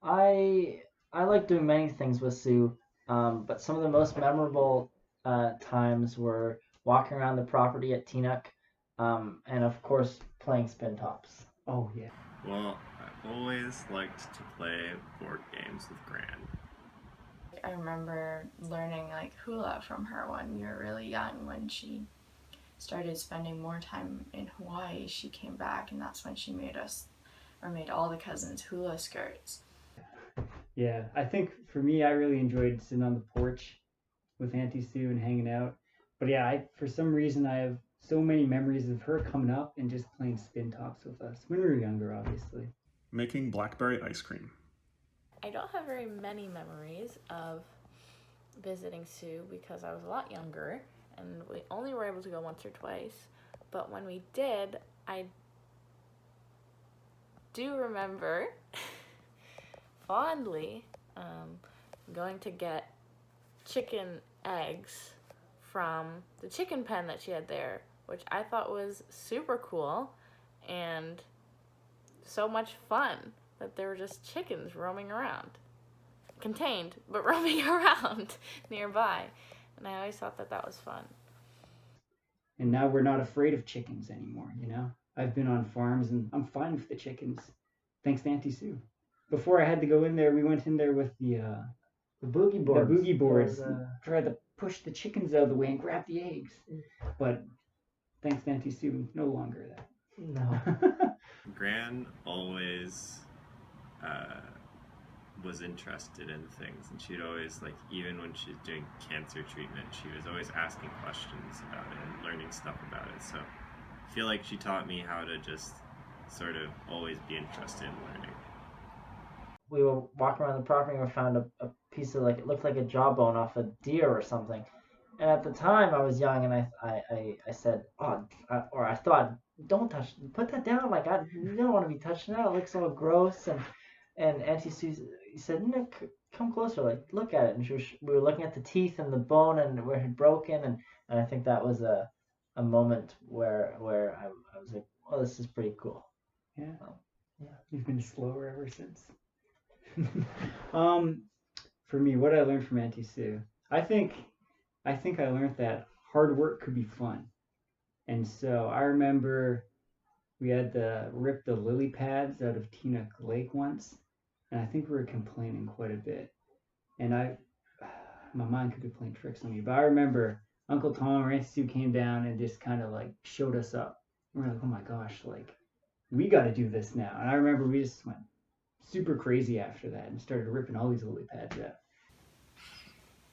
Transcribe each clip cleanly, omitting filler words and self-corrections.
I I like doing many things with Sue, but some of the most memorable times were walking around the property at Teaneck, and of course playing spin tops. Oh yeah. Well, I've always liked to play board games with Gran. I remember learning like hula from her when we were really young. When she started spending more time in Hawaii, she came back, and that's when she made us, or made all the cousins, hula skirts. Yeah, I think for me, I really enjoyed sitting on the porch with Auntie Sue and hanging out. But yeah, for some reason I have so many memories of her coming up and just playing spin tops with us when we were younger, obviously. Making blackberry ice cream. I don't have very many memories of visiting Sue because I was a lot younger and we only were able to go once or twice. But when we did, I do remember fondly going to get chicken eggs from the chicken pen that she had there, which I thought was super cool and so much fun that there were just chickens roaming around. Contained, but roaming around nearby. And I always thought that that was fun. And now we're not afraid of chickens anymore, you know? I've been on farms and I'm fine with the chickens, thanks to Auntie Sue. Before I had to go in there, we went in there with The boogie boards. the boogie boards, Those, tried to push the chickens out of the way and grab the eggs. But thanks to Auntie Sue, no longer that. no. Gran always uh, was interested in things, and she'd always, like, even when she was doing cancer treatment, she was always asking questions about it and learning stuff about it. So I feel like she taught me how to just sort of always be interested in learning. We were walking around the property and we found a piece of, like, it looked like a jawbone off a deer or something. And at the time I was young and I said, or I thought, don't touch, put that down. Like, you don't want to be touching that. It looks all gross. And Auntie Sue said, Nick, come closer, like, look at it. And we were looking at the teeth and the bone and where it had broken. And I think that was a moment where I was like, oh, this is pretty cool. Yeah. Yeah. You've been slower ever since. um, for me, what I learned from Auntie Sue, I think I learned that hard work could be fun. And so I remember we had to rip the lily pads out of Teaneck Lake once, and I think we were complaining quite a bit. And my mind could be playing tricks on me, but I remember Uncle Tom or Auntie Sue came down and just kind of like showed us up. And we're like, oh my gosh, like we got to do this now. And I remember we just went super crazy after that and started ripping all these lily pads out.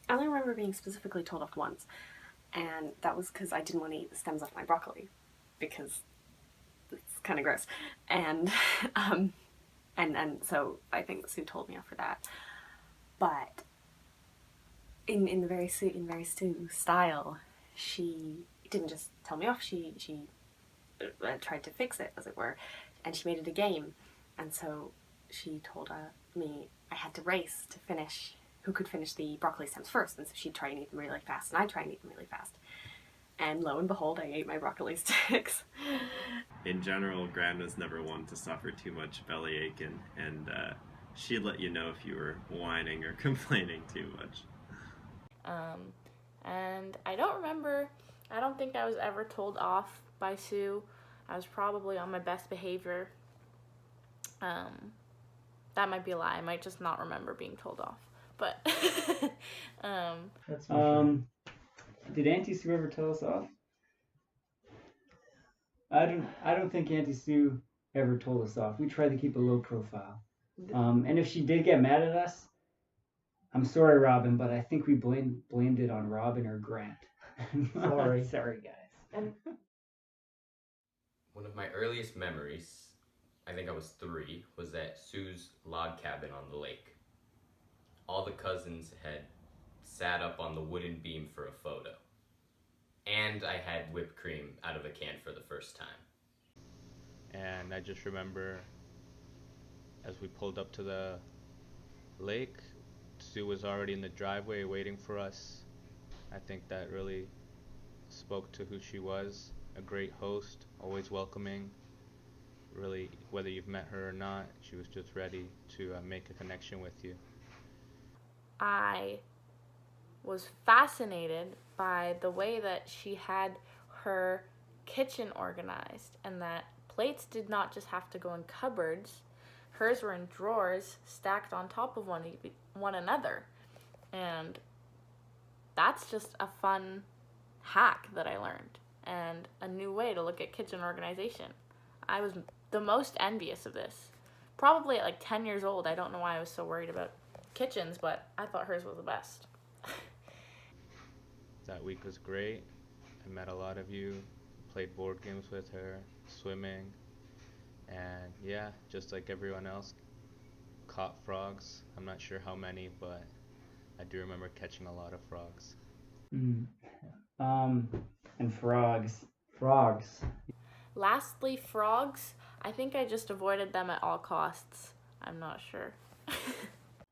I only remember being specifically told off once, and that was because I didn't want to eat the stems off my broccoli, because it's kind of gross. And and so I think Sue told me off for that. But in the very Sue style, she didn't just tell me off. She tried to fix it, as it were, and she made it a game. And so she told me I had to race to finish who could finish the broccoli stems first. And so she'd try and eat them really fast, and I'd try and eat them really fast. And lo and behold, I ate my broccoli sticks. In general, Gran was never one to suffer too much belly ache, and she'd let you know if you were whining or complaining too much. And I don't think I was ever told off by Sue. I was probably on my best behavior. That might be a lie. I might just not remember being told off. But That's for sure. Did Auntie Sue ever tell us off? I don't think Auntie Sue ever told us off. We tried to keep a low profile. And if she did get mad at us, I'm sorry, Robin, but I think we blamed it on Robin or Grant. Sorry. Sorry, guys. One of my earliest memories, I think I was 3, was at Sue's log cabin on the lake. All the cousins had sat up on the wooden beam for a photo. And I had whipped cream out of a can for the first time. And I just remember as we pulled up to the lake, Sue was already in the driveway waiting for us. I think that really spoke to who she was, a great host, always welcoming. really, whether you've met her or not, she was just ready to make a connection with you. I was fascinated by the way that she had her kitchen organized, and that plates did not just have to go in cupboards. Hers were in drawers stacked on top of one another. And that's just a fun hack that I learned, and a new way to look at kitchen organization. I was the most envious of this. Probably at like 10 years old, I don't know why I was so worried about kitchens, but I thought hers was the best. That week was great. I met a lot of you, played board games with her, swimming, and yeah, just like everyone else, caught frogs. I'm not sure how many, but I do remember catching a lot of frogs. And frogs. Frogs. Lastly, frogs. I think I just avoided them at all costs. I'm not sure.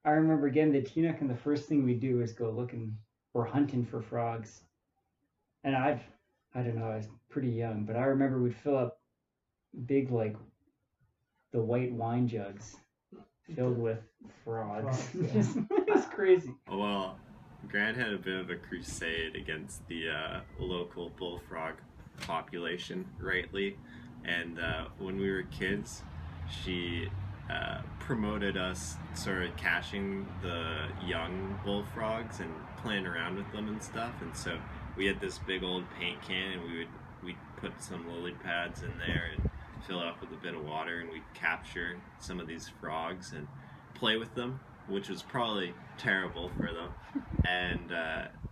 I remember getting the Teaneck, and the first thing we do is go looking or hunting for frogs. And I don't know, I was pretty young, but I remember we'd fill up big, like, the white wine jugs filled with frogs. Frogs, yeah. It was crazy. Well, Grant had a bit of a crusade against the local bullfrog population, rightly. And when we were kids, she promoted us sort of catching the young bullfrogs and playing around with them and stuff. And so we had this big old paint can, and we'd put some lily pads in there and fill it up with a bit of water, and we'd capture some of these frogs and play with them, which was probably terrible for them. And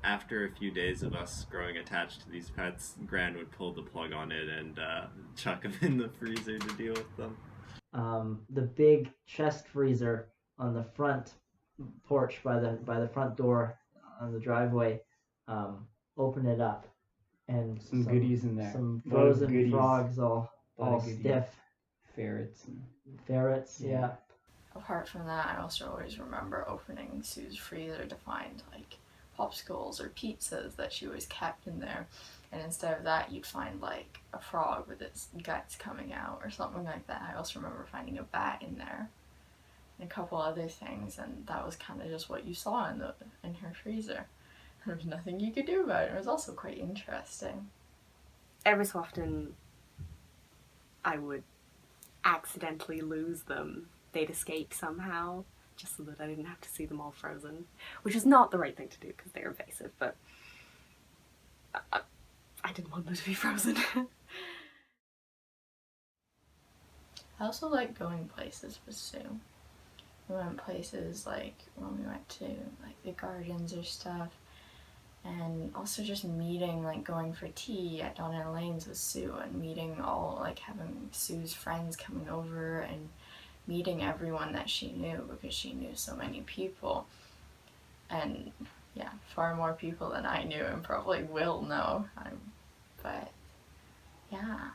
after a few days of us growing attached to these pets, Gran would pull the plug on it and chuck them in the freezer to deal with them. The big chest freezer on the front porch by the front door on the driveway, open it up, and Some goodies in there. Some A lot of frozen goodies. frogs all A lot of goodies. stiff. Ferrets. And Ferrets, Yeah. yeah. Apart from that, I also always remember opening Sue's freezer to find like popsicles or pizzas that she always kept in there, and instead of that you'd find like a frog with its guts coming out or something like that. I also remember finding a bat in there and a couple other things, and that was kind of just what you saw in her freezer. There was nothing you could do about it. It was also quite interesting. Every so often, I would accidentally lose them. They'd escape somehow, just so that I didn't have to see them all frozen, which was not the right thing to do because they're invasive, but I didn't want them to be frozen. I also like going places with Sue. We went places like when we went to like the gardens or stuff, and also just meeting, like going for tea at Donna Lane's with Sue, and meeting all, like having Sue's friends coming over and meeting everyone that she knew, because she knew so many people, and yeah, far more people than I knew and probably will know. But yeah,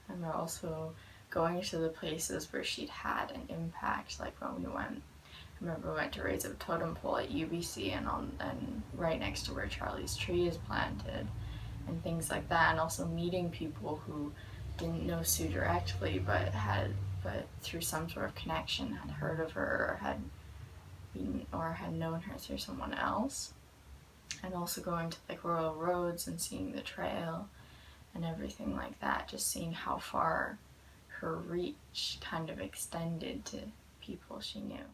and we're also going to the places where she'd had an impact, like when we went. I remember we went to raise a totem pole at UBC and right next to where Charlie's tree is planted, and things like that, and also meeting people who didn't know Sue directly but through some sort of connection had heard of her or had known her through someone else, and also going to like Royal Roads and seeing the trail and everything like that, just seeing how far her reach kind of extended to people she knew.